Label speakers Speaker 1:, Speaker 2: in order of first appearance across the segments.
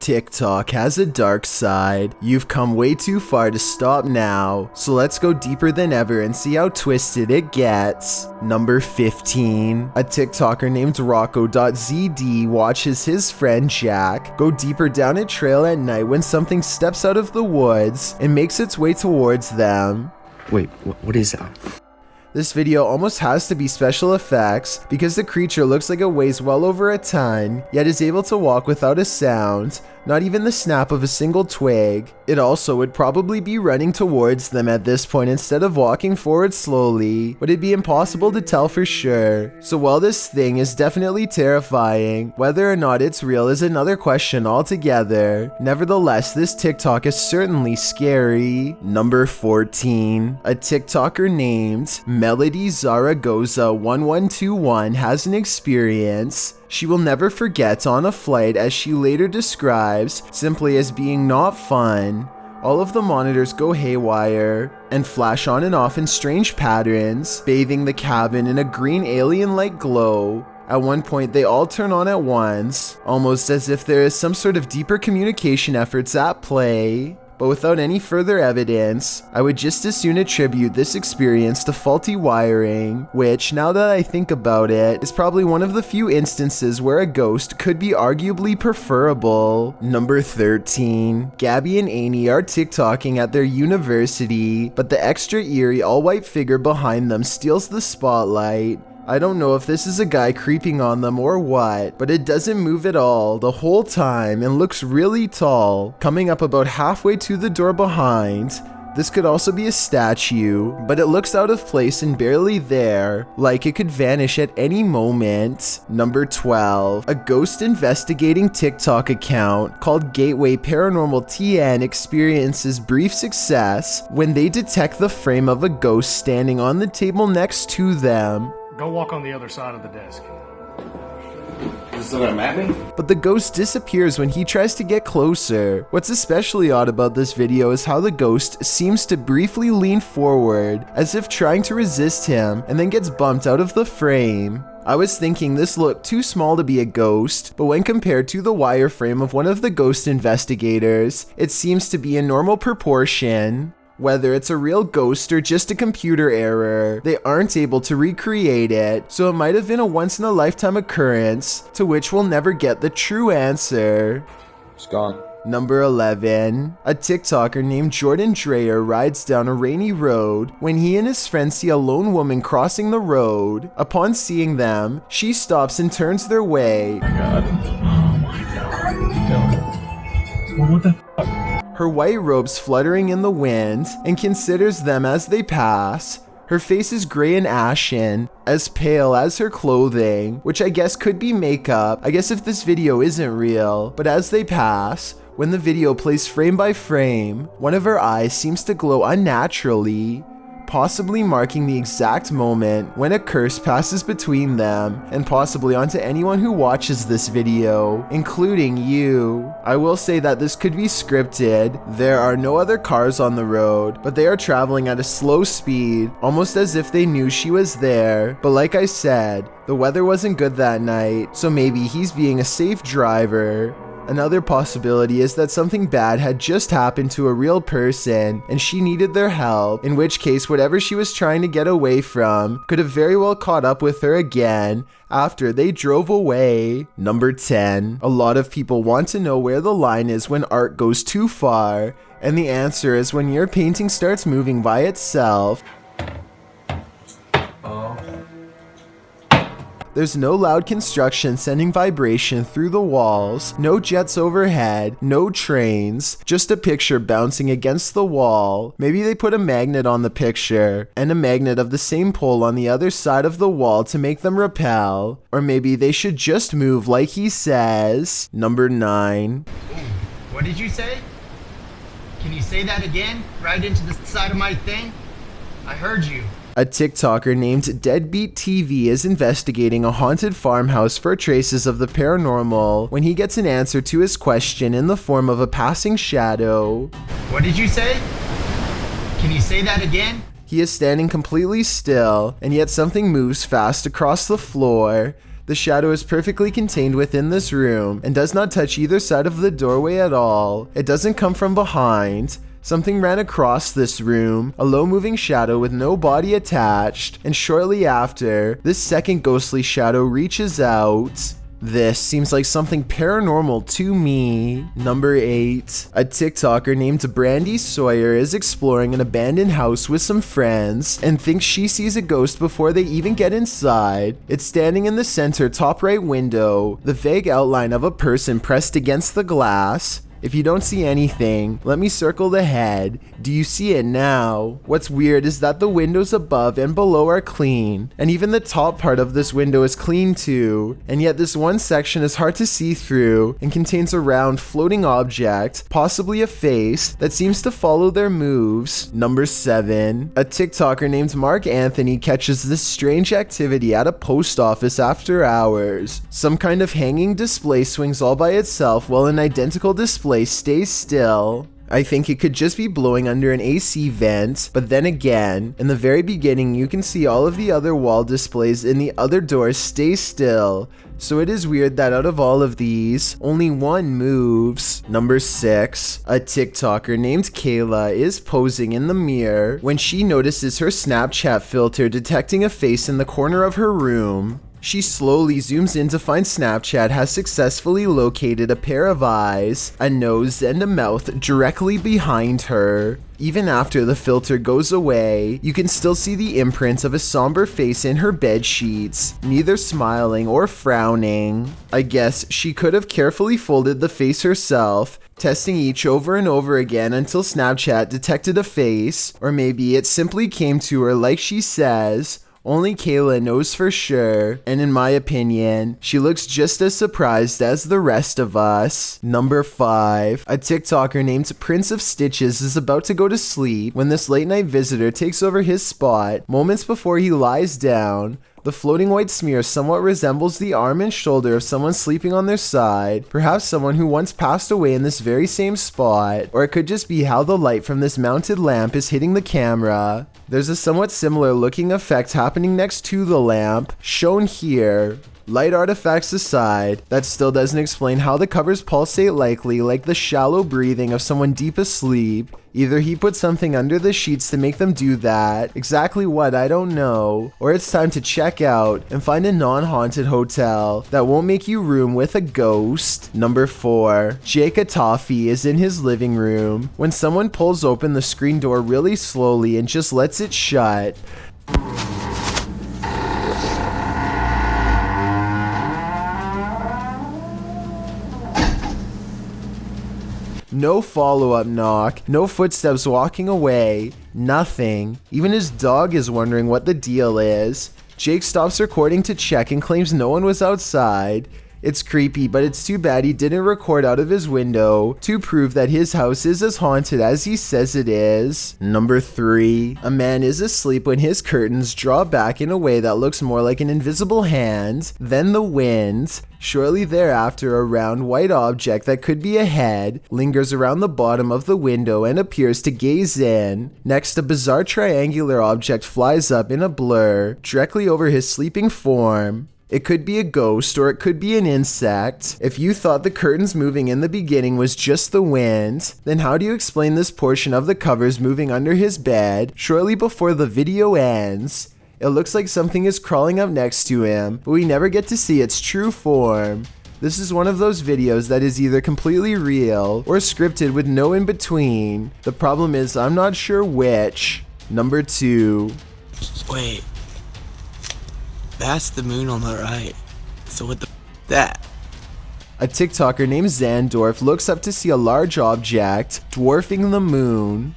Speaker 1: TikTok has a dark side. You've come way too far to stop now, so let's go deeper than ever and see how twisted it gets. Number 15. A TikToker named Rocco.zd watches his friend Jack go deeper down a trail at night when something steps out of the woods and makes its way towards them.
Speaker 2: Wait, what is that?
Speaker 1: This video almost has to be special effects because the creature looks like it weighs well over a ton, yet is able to walk without a sound, not even the snap of a single twig. It also would probably be running towards them at this point instead of walking forward slowly, but it'd be impossible to tell for sure. So while this thing is definitely terrifying, whether or not it's real is another question altogether. Nevertheless, this TikTok is certainly scary. Number 14. A TikToker named Melody Zaragoza 1121 has an experience she will never forget on a flight, as she later describes simply as being not fun. All of the monitors go haywire and flash on and off in strange patterns, bathing the cabin in a green alien-like glow. At one point, they all turn on at once, almost as if there is some sort of deeper communication efforts at play. But without any further evidence, I would just as soon attribute this experience to faulty wiring, which, now that I think about it, is probably one of the few instances where a ghost could be arguably preferable. Number 13. Gabby and Amy are TikToking at their university, but the extra eerie all-white figure behind them steals the spotlight. I don't know if this is a guy creeping on them or what, but it doesn't move at all the whole time and looks really tall, coming up about halfway to the door behind. This could also be a statue, but it looks out of place and barely there, like it could vanish at any moment. Number 12. A ghost investigating TikTok account called Gateway Paranormal TN experiences brief success when they detect the frame of a ghost standing on the table next to them.
Speaker 3: Go walk on the other side of the desk.
Speaker 4: Is this gonna map me?
Speaker 1: But the ghost disappears when he tries to get closer. What's especially odd about this video is how the ghost seems to briefly lean forward, as if trying to resist him, and then gets bumped out of the frame. I was thinking this looked too small to be a ghost, but when compared to the wireframe of one of the ghost investigators, it seems to be a normal proportion. Whether it's a real ghost or just a computer error, they aren't able to recreate it, so it might have been a once-in-a-lifetime occurrence, to which we'll never get the true answer.
Speaker 4: It's gone.
Speaker 1: Number 11. A TikToker named Jordan Dreyer rides down a rainy road when he and his friend see a lone woman crossing the road. Upon seeing them, she stops and turns their way.
Speaker 4: Oh my god.
Speaker 3: Well, what the fuck?
Speaker 1: Her white robes fluttering in the wind, and considers them as they pass. Her face is gray and ashen, as pale as her clothing, which I guess could be makeup, I guess if this video isn't real. But as they pass, when the video plays frame by frame, one of her eyes seems to glow unnaturally, possibly marking the exact moment when a curse passes between them, and possibly onto anyone who watches this video, including you. I will say that this could be scripted. There are no other cars on the road, but they are traveling at a slow speed, almost as if they knew she was there. But like I said, the weather wasn't good that night, so maybe he's being a safe driver. Another possibility is that something bad had just happened to a real person and she needed their help, in which case whatever she was trying to get away from could have very well caught up with her again after they drove away. Number 10. A lot of people want to know where the line is when art goes too far, and the answer is when your painting starts moving by itself. There's no loud construction sending vibration through the walls, no jets overhead, no trains, just a picture bouncing against the wall. Maybe they put a magnet on the picture, and a magnet of the same pole on the other side of the wall to make them repel. Or maybe they should just move like he says. Number 9.
Speaker 5: What did you say? Can you say that again? Right into the side of my thing? I heard you.
Speaker 1: A TikToker named Deadbeat TV is investigating a haunted farmhouse for traces of the paranormal when he gets an answer to his question in the form of a passing shadow.
Speaker 5: What did you say? Can you say that again?
Speaker 1: He is standing completely still, and yet something moves fast across the floor. The shadow is perfectly contained within this room and does not touch either side of the doorway at all. It doesn't come from behind. Something ran across this room, a low moving shadow with no body attached, and shortly after, this second ghostly shadow reaches out. This seems like something paranormal to me. Number 8. A TikToker named Brandy Sawyer is exploring an abandoned house with some friends and thinks she sees a ghost before they even get inside. It's standing in the center top right window, the vague outline of a person pressed against the glass. If you don't see anything, let me circle the head. Do you see it now? What's weird is that the windows above and below are clean, and even the top part of this window is clean too, and yet this one section is hard to see through and contains a round floating object, possibly a face, that seems to follow their moves. Number 7. A TikToker named Mark Anthony catches this strange activity at a post office after hours. Some kind of hanging display swings all by itself while an identical display stays still. I think it could just be blowing under an AC vent, but then again, in the very beginning you can see all of the other wall displays in the other doors stay still. So it is weird that out of all of these, only one moves. Number 6. A TikToker named Kayla is posing in the mirror when she notices her Snapchat filter detecting a face in the corner of her room. She slowly zooms in to find Snapchat has successfully located a pair of eyes, a nose, and a mouth directly behind her. Even after the filter goes away, you can still see the imprint of a somber face in her bed sheets, neither smiling or frowning. I guess she could have carefully folded the face herself, testing each over and over again until Snapchat detected a face, or maybe it simply came to her like she says. Only Kayla knows for sure, and in my opinion, she looks just as surprised as the rest of us. Number 5. A TikToker named Prince of Stitches is about to go to sleep when this late night visitor takes over his spot. Moments before he lies down, the floating white smear somewhat resembles the arm and shoulder of someone sleeping on their side, perhaps someone who once passed away in this very same spot, or it could just be how the light from this mounted lamp is hitting the camera. There's a somewhat similar looking effect happening next to the lamp, shown here. Light artifacts aside, that still doesn't explain how the covers pulsate likely like the shallow breathing of someone deep asleep. Either he put something under the sheets to make them do that, exactly what I don't know, or it's time to check out and find a non-haunted hotel that won't make you room with a ghost. Number 4. Jake Toffee is in his living room when someone pulls open the screen door really slowly and just lets it shut. No follow-up knock, no footsteps walking away, nothing. Even his dog is wondering what the deal is. Jake stops recording to check and claims no one was outside. It's creepy, but it's too bad he didn't record out of his window to prove that his house is as haunted as he says it is. Number 3. A man is asleep when his curtains draw back in a way that looks more like an invisible hand than the wind. Shortly thereafter, a round white object that could be a head lingers around the bottom of the window and appears to gaze in. Next, a bizarre triangular object flies up in a blur directly over his sleeping form. It could be a ghost or it could be an insect. If you thought the curtains moving in the beginning was just the wind, then how do you explain this portion of the covers moving under his bed shortly before the video ends? It looks like something is crawling up next to him, but we never get to see its true form. This is one of those videos that is either completely real or scripted with no in between. The problem is I'm not sure which. Number 2.
Speaker 2: Wait. That's the moon on the right. So what the that?
Speaker 1: A TikToker named Zandorf looks up to see a large object dwarfing the moon.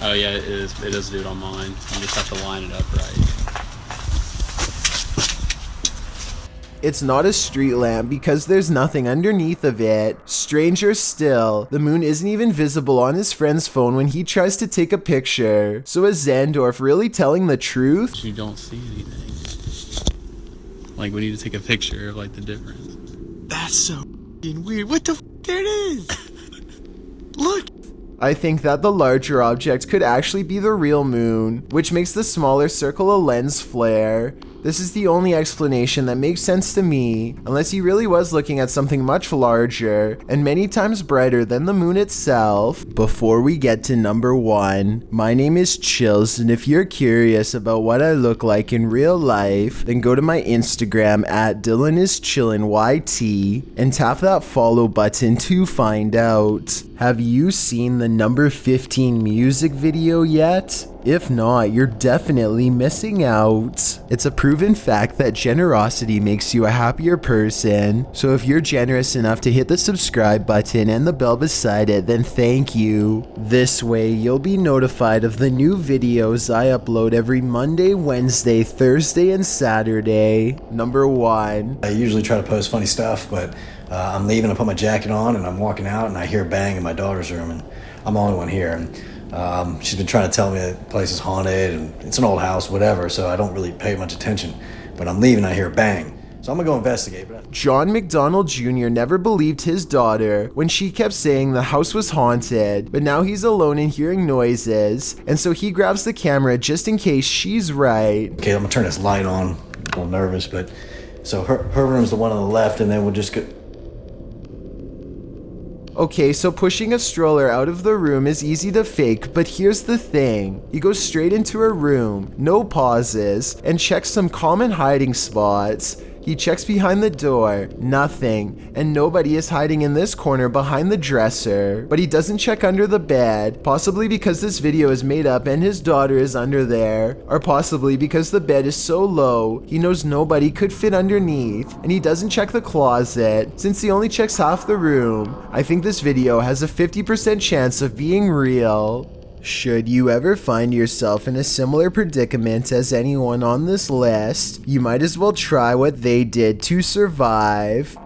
Speaker 6: Oh yeah, it is. It does do it on mine. You just have to line it up right.
Speaker 1: It's not a street lamp because there's nothing underneath of it. Stranger still, the moon isn't even visible on his friend's phone when he tries to take a picture. So is Zandorf really telling the truth?
Speaker 6: You don't see anything. Like, we need to take a picture of like the difference.
Speaker 2: That's so weird. What the there it is. Look.
Speaker 1: I think that the larger object could actually be the real moon, which makes the smaller circle a lens flare. This is the only explanation that makes sense to me, unless he really was looking at something much larger and many times brighter than the moon itself. Before we get to number 1, my name is Chills, and if you're curious about what I look like in real life, then go to my Instagram at DylanIsChillinYT and tap that follow button to find out. Have you seen the number 15 music video yet? If not, you're definitely missing out. It's a proven fact that generosity makes you a happier person, so if you're generous enough to hit the subscribe button and the bell beside it, then thank you. This way, you'll be notified of the new videos I upload every Monday, Wednesday, Thursday, and Saturday. Number 1.
Speaker 7: I usually try to post funny stuff, but I'm leaving, I put my jacket on, and I'm walking out, and I hear a bang in my daughter's room, and I'm the only one here. And she's been trying to tell me that the place is haunted, and it's an old house, whatever, so I don't really pay much attention. But I'm leaving, I hear a bang. So I'm gonna go investigate.
Speaker 1: John McDonald Jr. never believed his daughter when she kept saying the house was haunted, but now he's alone and hearing noises, and so he grabs the camera just in case she's right.
Speaker 7: Okay, I'm gonna turn this light on. I'm a little nervous, but so her room's the one on the left, and then we'll just go.
Speaker 1: Okay, so pushing a stroller out of the room is easy to fake, but here's the thing. He goes straight into her room, no pauses, and checks some common hiding spots. He checks behind the door, nothing, and nobody is hiding in this corner behind the dresser. But he doesn't check under the bed, possibly because this video is made up and his daughter is under there, or possibly because the bed is so low, he knows nobody could fit underneath, and he doesn't check the closet, since he only checks half the room. I think this video has a 50% chance of being real. Should you ever find yourself in a similar predicament as anyone on this list, you might as well try what they did to survive.